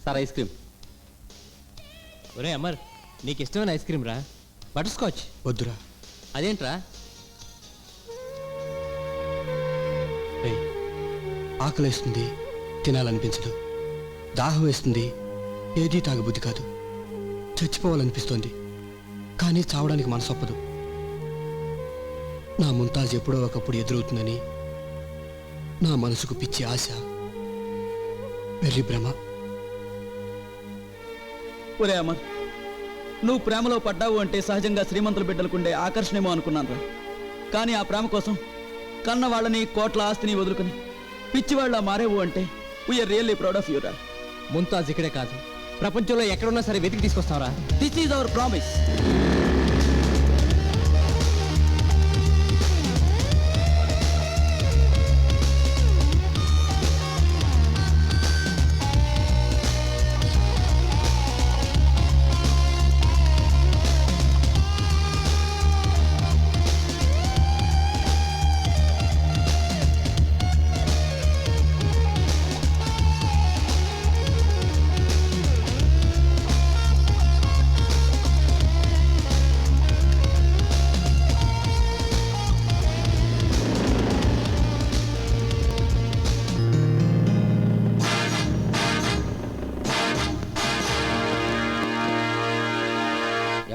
Sir ice cream. ఒరే అమర్, నీకు ఇష్టమైన ఐస్ క్రీమ్ రా, బటర్ స్కాచ్. వద్దురా. అదేంట్రా? ఆకలేస్తుంది, తినాలనిపించదు. దాహం వేస్తుంది, ఏదీ తాగబుద్ధి కాదు. చచ్చిపోవాలనిపిస్తోంది, కానీ చావడానికి మనసొప్పదు. నా ముంతాజ్ ఎప్పుడో ఒకప్పుడు ఎదురవుతుందని నా మనసుకు పిచ్చి ఆశ, వెర్రి భ్రమ. ఒరే అమర్, నువ్వు ప్రేమలో పడ్డావు అంటే సహజంగా శ్రీమంతుల బిడ్డలకుండే ఆకర్షణేమో అనుకున్నాను. కానీ ఆ ప్రేమ కోసం కన్న వాళ్ళని, కోట్ల ఆస్తిని వదులుకుని పిచ్చివాళ్ళ మారేవు అంటే we are really proud of you రా. ముంతాజ్ ఇక్కడే కాదు, ప్రపంచంలో ఎక్కడున్నా సరే వెతికి తీసుకొస్తావరా. This is our promise.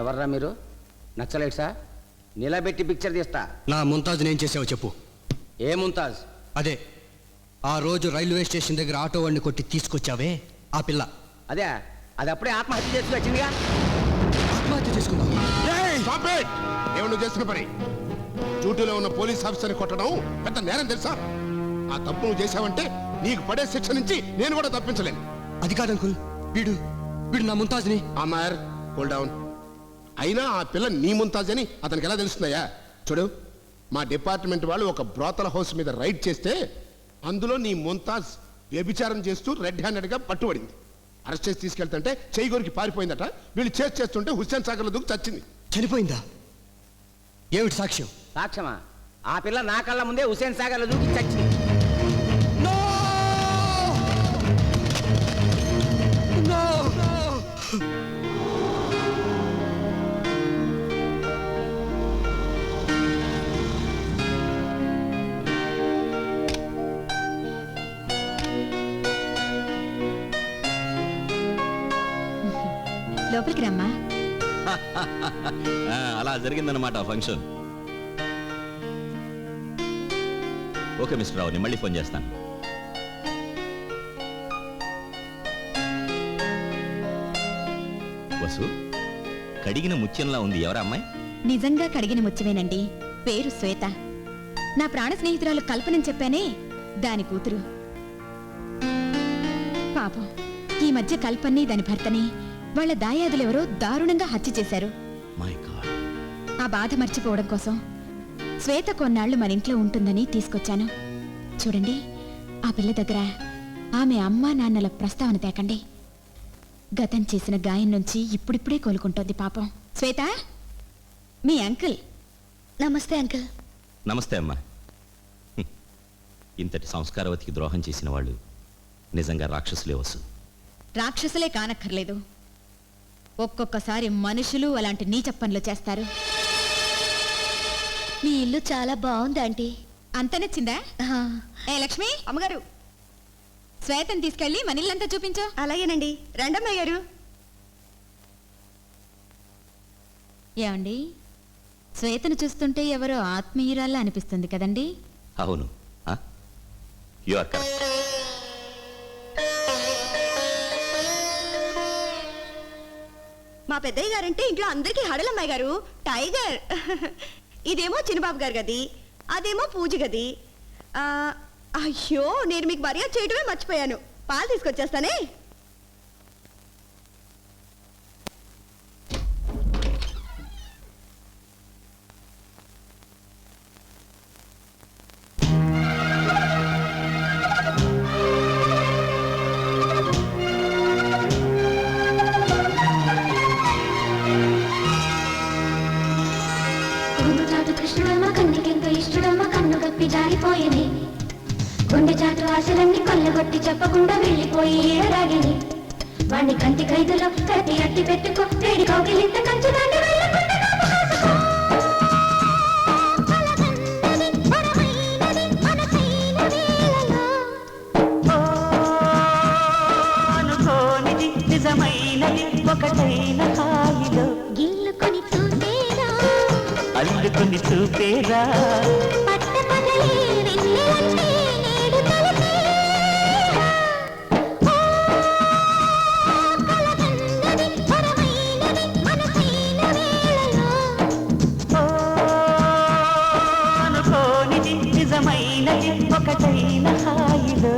ఎవర్రా మీరు? నక్సలైట్సా? నిలబెట్టి పిక్చర్ తీస్తా. నా ముంతాజ్ ఏం చేసావో చెప్పు. ఏ ముంతాజ్? అదే ఆ రోజు రైల్వే స్టేషన్ దగ్గర ఆటో వాడిని కొట్టి తీసుకొచ్చావే ఆ పిల్ల. అదే, అది అప్పుడే ఆత్మహత్య చేసుకు వచ్చిందిగా. ఆత్మహత్య చేసుకుందాం. ఏమన్నా చేసిన పని? డ్యూటీలో ఉన్న పోలీస్ ఆఫీసర్ని కొట్టడం పెద్ద నేరం తెలుసా? ఆ తప్పు నువ్వు చేశావంటే నీకు పడే శిక్ష నుంచి నేను కూడా తప్పించలేను. అది కాదు అంకుల్, వీడు నా ముంతాజ్ని. Amar, cool down. అయినా ఆ పిల్ల నీ ముంతాజ్ అని అతనికి ఎలా తెలుస్తుందయ్యా? చూడు, మా డిపార్ట్మెంట్ వాళ్ళు ఒక బ్రోతల హౌస్ మీద రైడ్ చేస్తే అందులో నీ ముంతాజ్ వ్యభిచారం చేస్తూ రెడ్ హ్యాండెడ్గా పట్టుబడింది. అరెస్ట్ చేసి తీసుకెళ్తుంటే చెయ్యి గొరికి పారిపోయిందట. వీళ్ళు చేస్తుంటే హుస్సేన్ సాగర్లో దూకి చచ్చింది. చనిపోయిందా? ఏమిటి సాక్ష్యం? సాక్ష్యమా? ఆ పిల్ల నా కళ్ళ ముందే హుస్సేన్ సాగర్లో దూకి చచ్చింది. లోపలికి రమ్మా. అలా జరిగిందన్నమాట ఫంక్షన్. ఓకే మిస్టర్ రావు, నేను మళ్ళీ ఫోన్ చేస్తాను. వసు, కడిగిన ముత్యంలా ఉంది. ఎవరా అమ్మాయి? నిజంగా కడిగిన ముత్యమేనండి. పేరు శ్వేత. నా ప్రాణ స్నేహితురాలు కల్పనని చెప్పానే, దాని కూతురు. పాపం, ఈ మధ్య కల్పన్ని దాని భర్తని వాళ్ళ దాయాదులెవరో దారుణంగా హత్య చేశారు. My God. ఆ బాధ మర్చిపోవడం కోసం శ్వేత కొన్నాళ్లు మన ఇంట్లో ఉంటుందని తీసుకొచ్చాను. చూడండి, ఆ పిల్ల దగ్గర ఆమె అమ్మా నాన్నల ప్రస్తావన తేకండి. గతం చేసిన గాయం నుంచి ఇప్పుడిప్పుడే కోలుకుంటోంది పాపం. శ్వేత, మీ అంకుల్. నమస్తే అంకుల్. నమస్తే అమ్మా. ఇంతటి సంస్కారవతికి ద్రోహం చేసిన వాళ్ళు నిజంగా రాక్షసులే వసు. రాక్షసులే కానక్కర్లేదు, ఒక్కొక్కసారి మనుషులు అలాంటి నీచ పనులు చేస్తారు. మీ ఇల్లు చాలా బాగుంది ఆంటీ. అంత నచ్చిందా? ఏ లక్ష్మి అమ్మగారు, శ్వేతని తీసుకెళ్ళి మన ఇల్లంతా చూపించు. అలాగేనండి, రండమ్మాయి గారు. ఏమండి, శ్వేతను చూస్తుంటే ఎవరో ఆత్మీయురాల్లా అనిపిస్తుంది కదండి? అవును, యు ఆర్ కరెక్ట్. మా పెద్దయ్య గారంటే ఇంట్లో అందరికీ హడలమ్మాయి గారు టైగర్. ఇదేమో చిన్నబాబు గారి గది, అదేమో పూజ గది. అయ్యో, నేను మీకు మర్యాద చేయడమే మర్చిపోయాను. పాలు తీసుకొచ్చేస్తానే. జారిపోయేది గుండె చాటు ఆశలన్నీ కొల్లగొట్టి చెప్పకుండా వెళ్ళిపోయి ఏడరాగింది. వెళ్ళాలి వాణ్ణి కంటి ఖైదులో కట్టి అట్టి పెట్టుకో వేడి కౌగిలింత కంచు దాటి వెళ్ళకుండా కాపు అనుకోనిది నిజమైనది ఒకటైన హాయిలో గిల్లుకొని చూసేరా అల్లుకొని చూపేరా పట్ట పగలే వెన్నెలంటే నేడు కలిసేరా కలగన్నది పరమైనది మనసైన వేళలో అనుకోనిది నిజమైనది ఒకటైన హాయిలో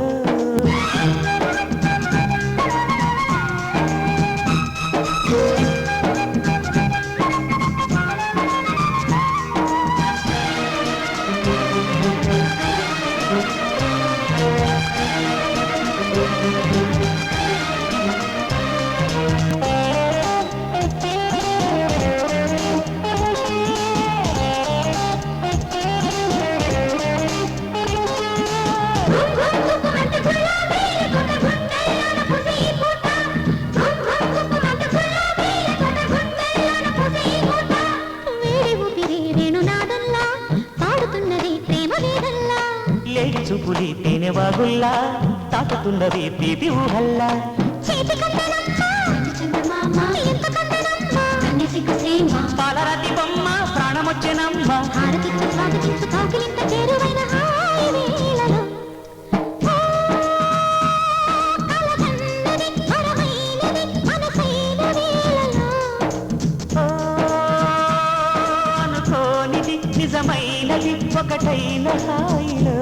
లేడి చూపులి తేనెవాగుల్లా తాకుతున్నది తీపి ఊహల్లా పాలరాతి బొమ్మ ప్రాణమొచ్చెనమ్మ అనుకోనిది నిజమైనది ఒకటైన హాయిలో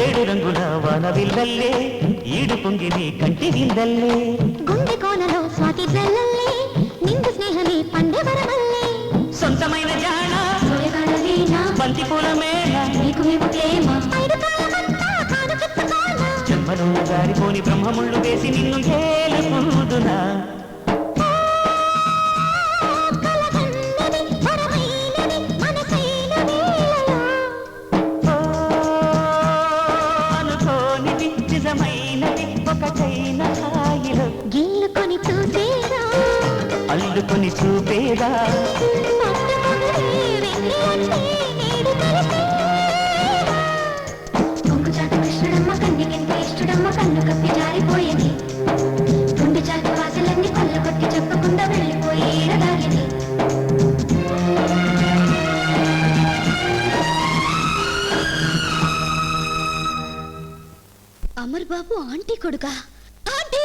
ఏడు రంగుల వానవిల్లల్లే ఈడు పొంగి నీ కంటి విందల్లే గుండె కోనలో స్వాతి జల్లల్లే నిండు స్నేహమే పండే వరమల్లే సొంతమైన జాణ బంతి పూల మేళ నీకు మేము ప్రేమ ఐదు కాలమంతా కానుకెత్తుకోన జన్మను గారిపోని బ్రహ్మముళ్ళు వేసి నిన్ను ఏలుకుందునా కలగన్నది పరమైనది మనసైన వేళలో అనుకోనిది నిజమైనది ఒకటైన హాయిలో గిల్లుకొని చూసేరా అల్లుకొని చూపేదా పట్ట పగలే వెన్నెలంటే నేడు కలిసేరా కొంగుచాటు కృష్ణుడమ్మ కందికెంత ఇష్టడమ్మ కన్ను కప్పి జారిపోయింది గుండె చాటు వాసలన్నీ పళ్ళు కొట్టి చెప్పకుండా వెళ్ళిపోయి ఏడదాగింది అమర్ బాబు ఆంటీ కొడుకా ఆంటీ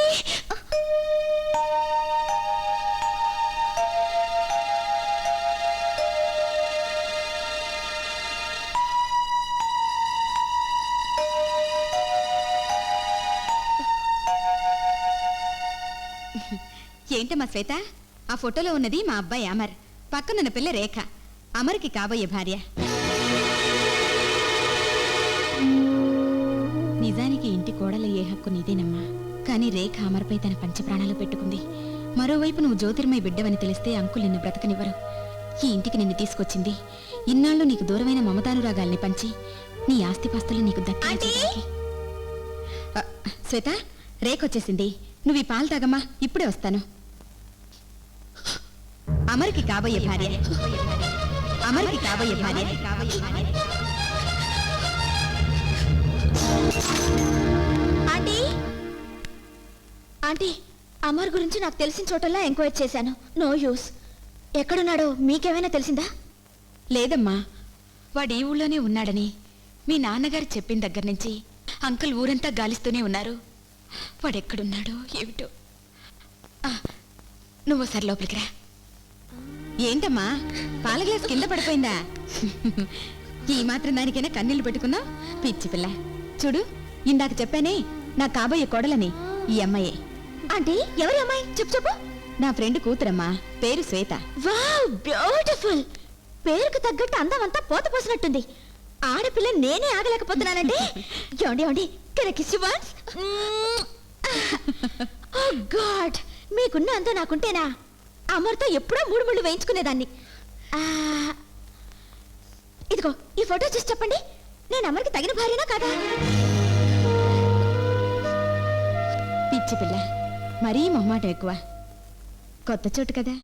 ఏంటమ్మా శ్వేత, ఆ ఫోటోలో ఉన్నది మా అబ్బాయి అమర్, పక్కనున్న పిల్ల రేఖ, అమర్కి కాబోయే భార్య. నిజానికి ఇంటి కోడలయ్యే హక్కు నీదేనమ్మా, కానీ రేఖ అమర్పై తన పంచప్రాణాలు పెట్టుకుంది. మరోవైపు నువ్వు జ్యోతిర్మయ బిడ్డవని తెలిస్తే అంకుల్ నిన్ను బ్రతకనివ్వరు. ఈ ఇంటికి నిన్ను తీసుకొచ్చింది ఇన్నాళ్ళు నీకు దూరమైన మమతానురాగాల్ని పంచి నీ ఆస్తిపాస్తులు నీకు దక్కి. శ్వేత, రేఖ వచ్చేసింది, నువ్వు ఈ పాలు తాగమ్మా, ఇప్పుడే వస్తాను. అమర్కి కాబోయే భార్య, అమర్కి కాబోయే భార్య. ఆంటీ ఆంటీ అమర్ గురించి నాకు తెలిసిన చోటల్లా ఎంక్వైరీ చేశాను. No use. ఎక్కడున్నాడో మీకేమైనా తెలిసిందా? లేదమ్మా, వాడు ఈ ఊళ్ళోనే ఉన్నాడని మీ నాన్నగారు చెప్పిన దగ్గర నుంచి అంకుల్ ఊరంతా గాలిస్తూనే ఉన్నారు. వాడెక్కడున్నాడో ఏమిటో. నువ్వు ఒకసారి లోపలికి రా. ఏంటమ్మా పాల గ్లాస్ కింద పడిపోయిందా? ఈ మాత్రం దానికైనా కన్నీళ్లు పెట్టుకున్నా? పిచ్చి పిల్ల. చూడు, ఇందాక చెప్పానే నా కాబోయే కోడలని, ఈ అమ్మాయే. అంటే ఎవరి అమ్మాయి? చెప్పు చెప్పు. నా ఫ్రెండ్ కూతురమ్మా, పేరు శ్వేత. Wow, beautiful. పేరుకు తగ్గట్టు అందమంతా పోత పోసినట్టుంది. ఆడపిల్ల నేనే ఆగలేకపోతున్నానంటే ఏమండి ఏమండి కిస్ వన్స్. ఓ గాడ్, మీకున్న అంతా నాకుంటేనా? అమర్తో ఎప్పుడో 3 ముళ్ళు వేయించుకునేదాన్ని. ఇదిగో ఈ ఫోటో చూసి చెప్పండి, నేను అమర్కి తగిన భార్యనా కాదా? పిచ్చి పిల్ల, మరీ మొహమాటం ఎక్కువ. కొత్త చోటు కదా.